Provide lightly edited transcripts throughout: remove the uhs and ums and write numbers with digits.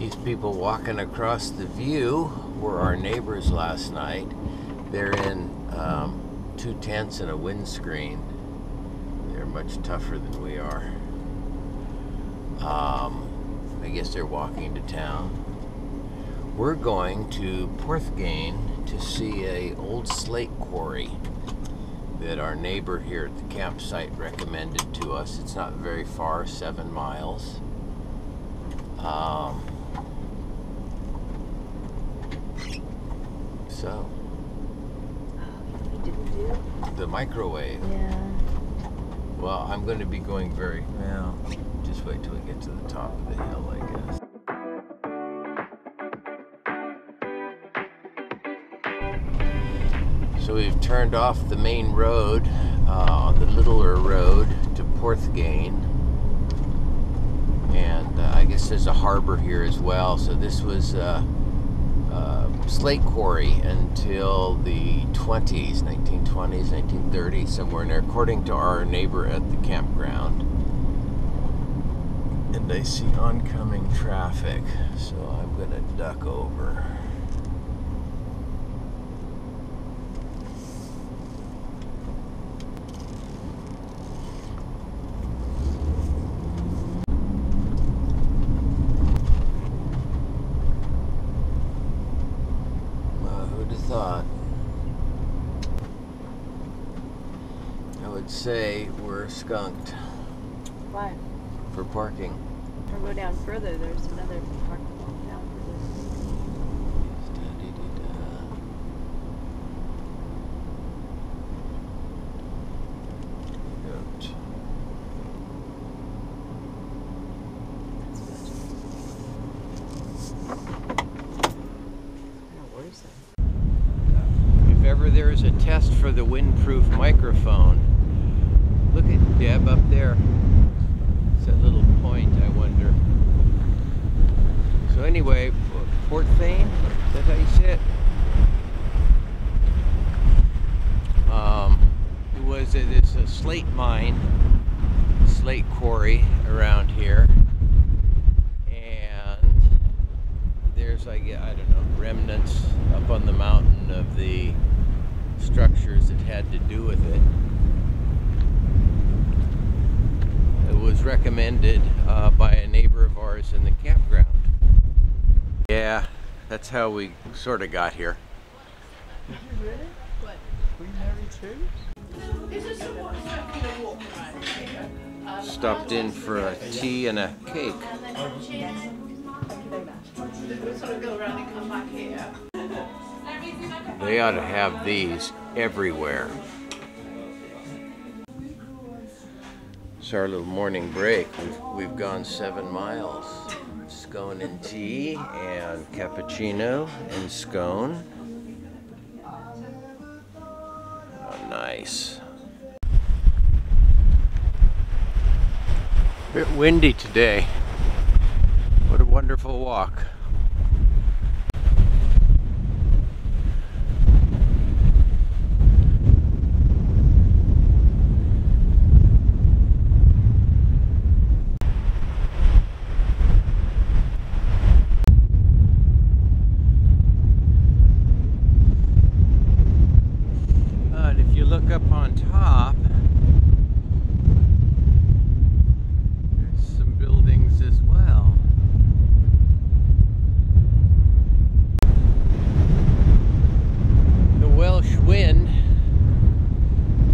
These people walking across the view were our neighbors last night. They're in 2 tents and a windscreen. They're much tougher than we are. I guess they're walking to town. We're going to Porthgain to see a old slate quarry that our neighbor here at the campsite recommended to us. It's not very far, 7 miles. So, the microwave. Yeah. Well, I'm going to be going well, just wait till we get to the top of the hill, I guess. So we've turned off the main road, the littler road to Porthgain. And I guess there's a harbor here as well. So this was slate quarry until the 1920s, 1930s, somewhere in there, according to our neighbor at the campground. And I see oncoming traffic, so I'm gonna duck over. Thought I would say we're skunked. Why? For parking. Or go down further, there's another parking lot down If ever there is a test for the windproof microphone, look at Deb up there. It's that little point, I wonder. So anyway, Porthgain, is that how you say it? It's a slate mine, slate quarry around here. And there's, I don't know, remnants up on the mountain of the structures that had to do with it. It was recommended by a neighbor of ours in the campground. Yeah, that's how we sort of got here. Did you really? What? Were you married too? Stopped in for a tea and a cake. They ought to have these everywhere. It's our little morning break. We've gone 7 miles. Scone and tea and cappuccino and scone. Oh, nice. Bit windy today. What a wonderful walk. And if you look up on top, there's some buildings as well. The Welsh wind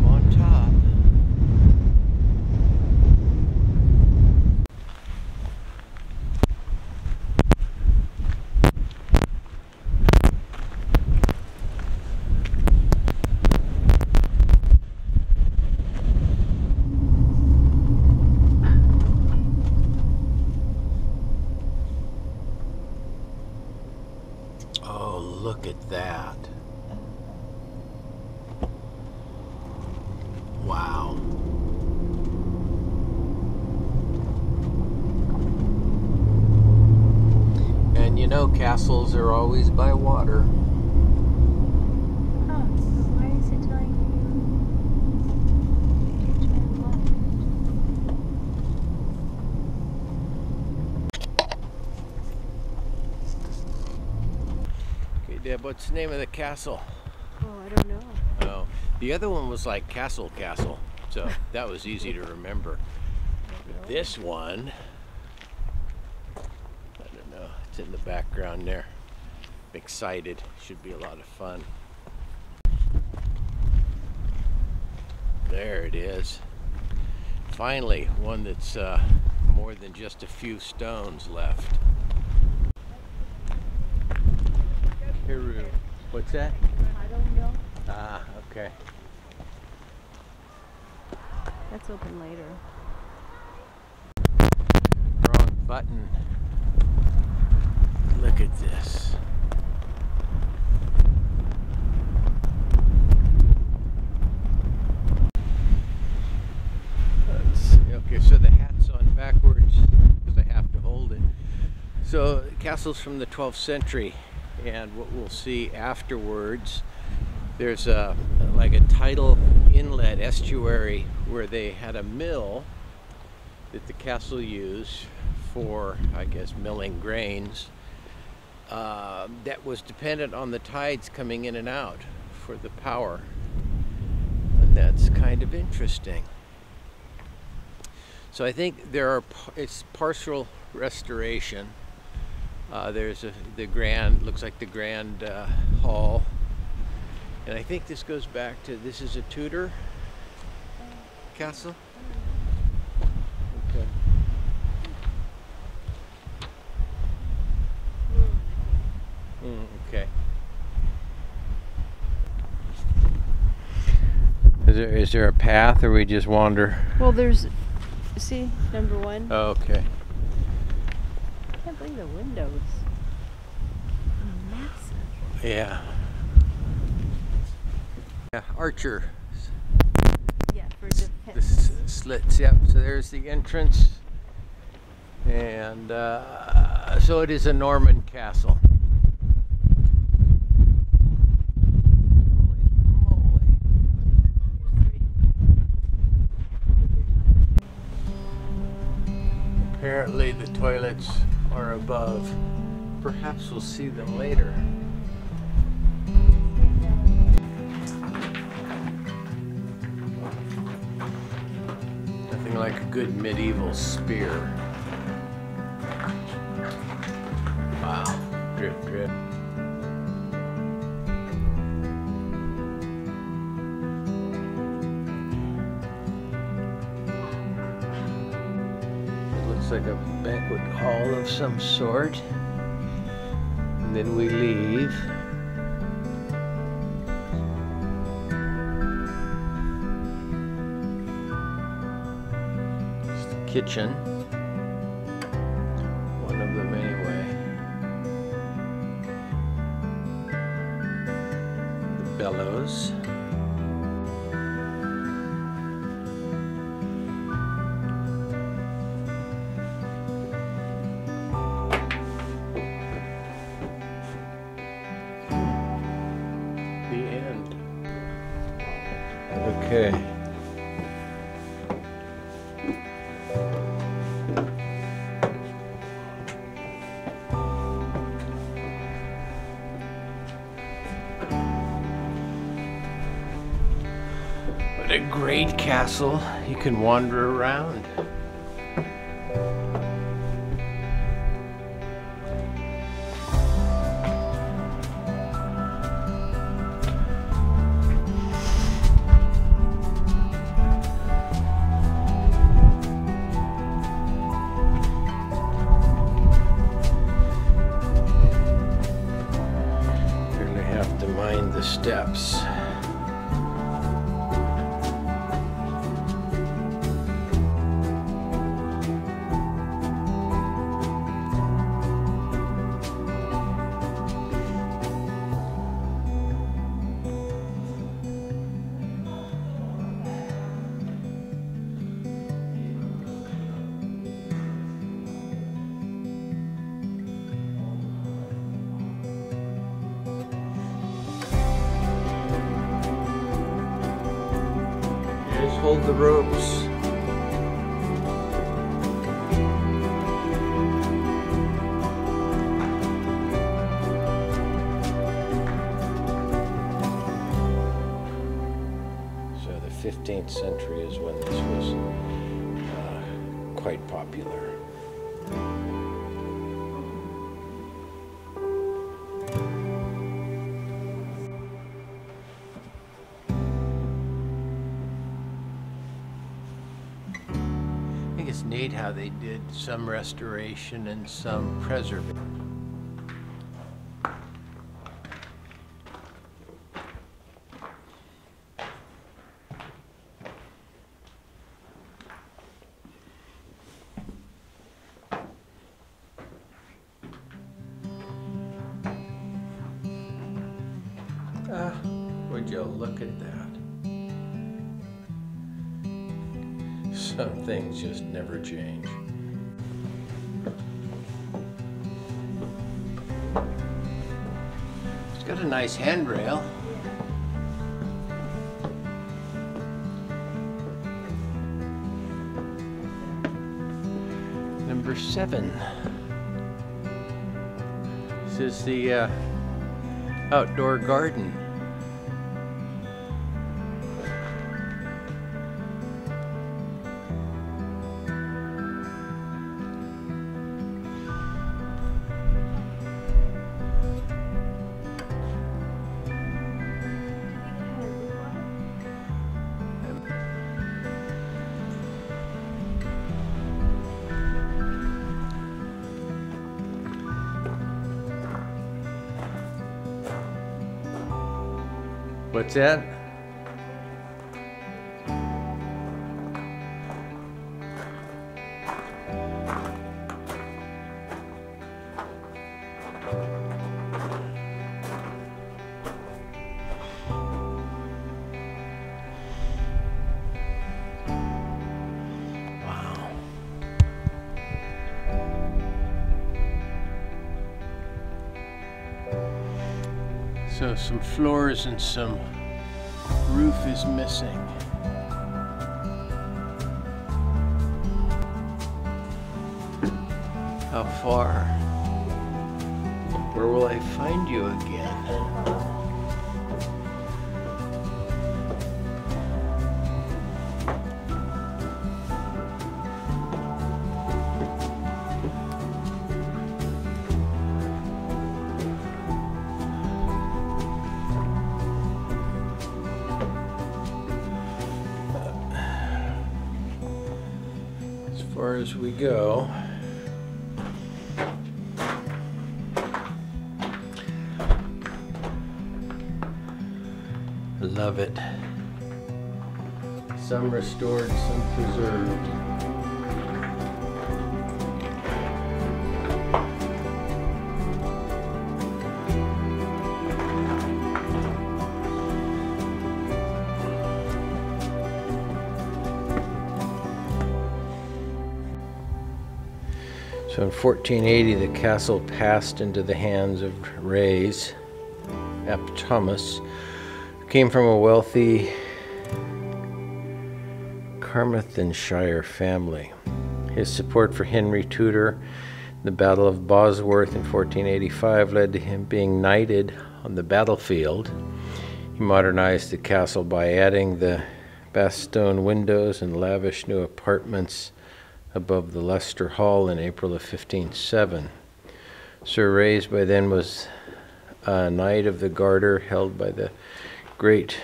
on top. Oh, look at that. Wow. And you know, castles are always by water. Oh, so why is it telling you? Deb, what's the name of the castle? Oh, I don't know. Oh, the other one was like Castle Caeirw, so that was easy to remember. But this one, I don't know, it's in the background there. I'm excited, should be a lot of fun. There it is. Finally, one that's more than just a few stones left. Caeirw. What's that? I don't know. Ah, okay. That's open later. Wrong button. Look at this. Let's see. Okay, so the hat's on backwards because I have to hold it. So, castles from the 12th century, and what we'll see afterwards, there's like a tidal inlet estuary where they had a mill that the castle used for, I guess, milling grains that was dependent on the tides coming in and out for the power. And that's kind of interesting. So I think it's partial restoration. There's the grand, looks like the grand hall. And I think this goes back to, this is a Tudor castle? Okay. Okay. Is there a path, or we just wander? Well, there's, see, number one. Oh, okay. I can't believe the windows are massive. Yeah. Yeah, archer. Yeah, for The defense. slits, yep. So there's the entrance. And so it is a Norman castle. Holy moly. Apparently the toilets are above. Perhaps we'll see them later. Nothing like a good medieval spear. Wow, drip, drip. It looks like a banquet hall of some sort. And then we leave. It's the kitchen. One of them anyway. The bellows. The end. Okay. What a great castle. You can wander around. Really have to mind the steps. Just hold the ropes. 16th century is when this was quite popular. I think it's neat how they did some restoration and some preservation. Would you look at that? Some things just never change. It's got a nice handrail. Number 7. This is the outdoor garden. What's that? Wow. So some floors and some roof is missing. How far? Where will I find you again? As far as we go. Love it. Some restored, some preserved. So in 1480, the castle passed into the hands of Reis ap Thomas, who came from a wealthy Carmarthenshire family. His support for Henry Tudor in the Battle of Bosworth in 1485 led to him being knighted on the battlefield. He modernized the castle by adding the bastion windows and lavish new apartments above the Leicester Hall in April of 1507. Sir Reis by then was a Knight of the Garter, held a great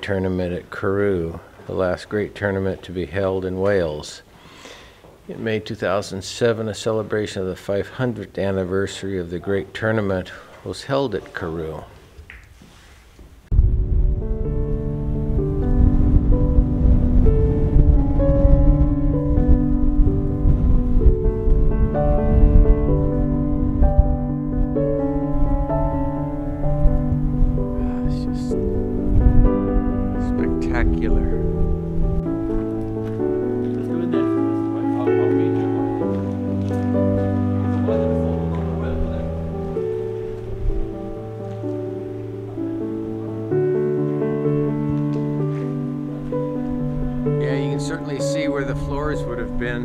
tournament at Caeirw, the last great tournament to be held in Wales. In May 2007, a celebration of the 500th anniversary of the great tournament was held at Caeirw. Yeah, you can certainly see where the floors would have been.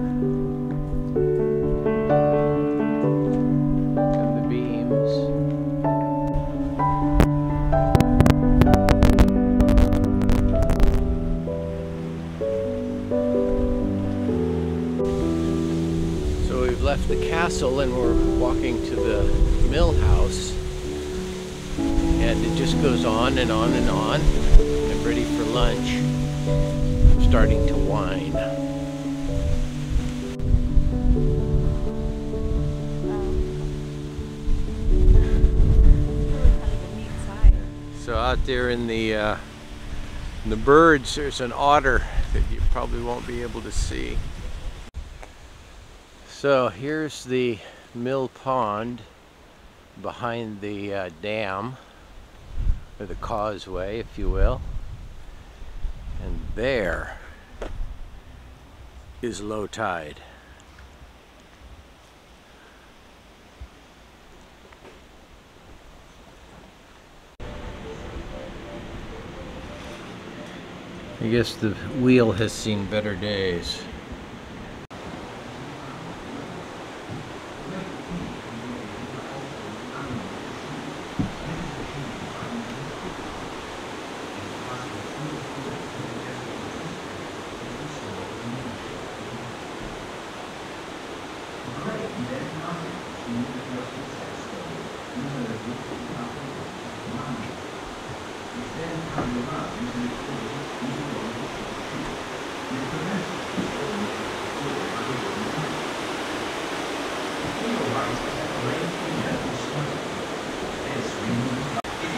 And the beams. left the castle and we're walking to the mill house, and it just goes on and on and on. I'm ready for lunch. I'm starting to whine. So out there in the birds, there's an otter that you probably won't be able to see. So here's the mill pond behind the dam, or the causeway, if you will. And there is low tide. I guess the wheel has seen better days.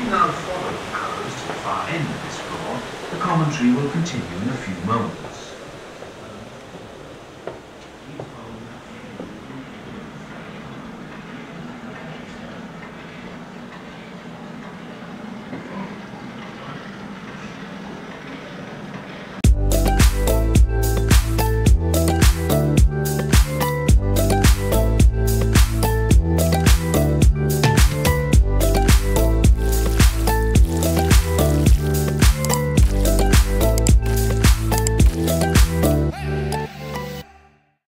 Now follow the arrows to the far end of this floor. The commentary will continue in a few moments.